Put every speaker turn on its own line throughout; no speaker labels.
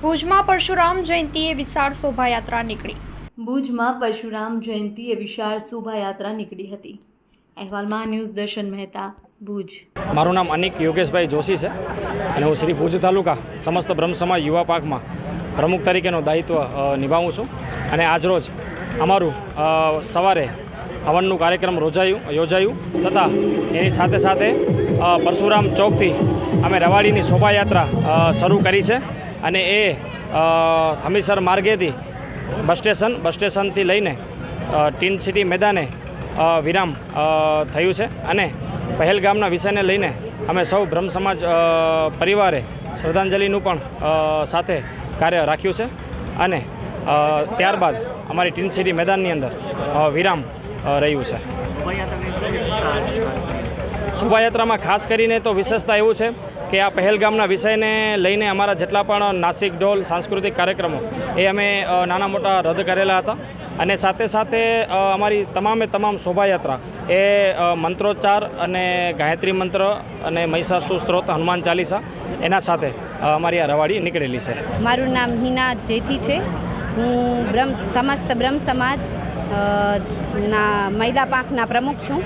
ભુજમાં પરશુરામ જયંતિએ વિશાળ શોભાયાત્રા નીકળી.
ભુજમાં પરશુરામ જયંતિએ વિશાળ શોભાયાત્રા નીકળી હતી. અહેવાલમાં ન્યૂઝ દર્શન મહેતા, ભુજ.
મારું નામ અનિક યોગેશભાઈ જોશી છે અને હું શ્રી ભુજ તાલુકા સમસ્ત બ્રહ્મ સમાજ યુવા પાકમાં પ્રમુખ તરીકેનું દાયિત્વ નિભાવું છું. અને આજરોજ અમારું સવારે હવનનું કાર્યક્રમ યોજાયું તથા એની સાથે સાથે પરશુરામ ચોકથી અમે રવાડીની શોભાયાત્રા શરૂ કરી છે. અને એ હમીરસર માર્ગેથી બસ સ્ટેશનથી લઈને ટીન સિટી મેદાને વિરામ થયું છે. અને પહેલગામના વિષયને લઈને અમે સૌ બ્રહ્મ સમાજ પરિવારે શ્રદ્ધાંજલિનું પણ સાથે કાર્ય રાખ્યું છે. અને ત્યારબાદ અમારી ટીન સિટી મેદાનની અંદર વિરામ રહ્યું છે. શોભાયાત્રામાં ખાસ કરીને તો વિશેષતા એવું છે કે આ પહેલગામના વિષયને લઈને અમારા જેટલા પણ નાસિક ઢોલ સાંસ્કૃતિક કાર્યક્રમો એ અમે નાના મોટા રદ કરેલા હતા. અને સાથે સાથે અમારી તમામ શોભાયાત્રા એ મંત્રોચ્ચાર અને ગાયત્રી મંત્ર અને મહિષાસુર સ્ત્રોત, હનુમાન ચાલીસા એના સાથે અમારી આ રવાડી નીકળેલી છે.
મારું નામ હિના જેઠી છે. હું સમસ્ત બ્રહ્મ સમાજ ના મહિલા પાંખના પ્રમુખ છું.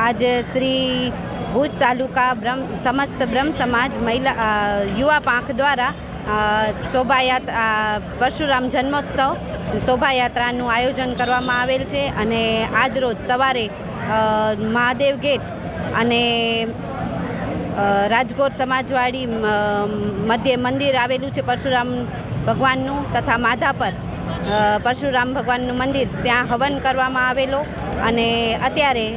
આજે શ્રી ભુજ તાલુકા સમસ્ત બ્રહ્મ સમાજ મહિલા યુવા પાંખ દ્વારા શોભાયાત્રા પરશુરામ જન્મોત્સવ શોભાયાત્રાનું આયોજન કરવામાં આવેલ છે. અને આજરોજ સવારે મહાદેવ ગેટ અને રાજકોટ સમાજવાડી મધ્યે મંદિર આવેલું છે પરશુરામ ભગવાનનું, તથા માધાપર પરશુરામ ભગવાનનું મંદિર, ત્યાં હવન કરવામાં આવેલો. અને અત્યારે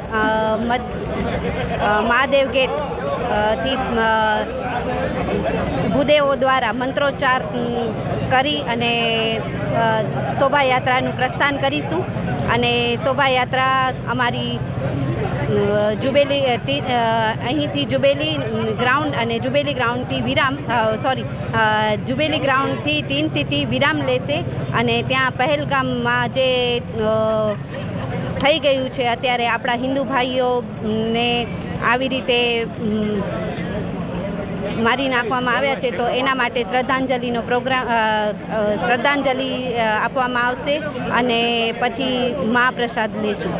મહાદેવ ગેટ થી ભૂદેવો દ્વારા મંત્રોચ્ચાર કરી અને શોભાયાત્રાનું પ્રસ્થાન કરીશું. અને શોભાયાત્રા અમારી અહીંથી જુબેલી ગ્રાઉન્ડ અને જુબેલી ગ્રાઉન્ડથી ટીન સિટી વિરામ લેશે. અને ત્યાં પહેલગામમાં જે થઈ ગયું છે અત્યારે આપણા હિન્દુ ભાઈઓને આવી રીતે મારી નાખવામાં આવ્યા છે, તો એના માટે શ્રદ્ધાંજલિનો પ્રોગ્રામ શ્રદ્ધાંજલિ આપવામાં આવશે અને પછી મહાપ્રસાદ લેશું.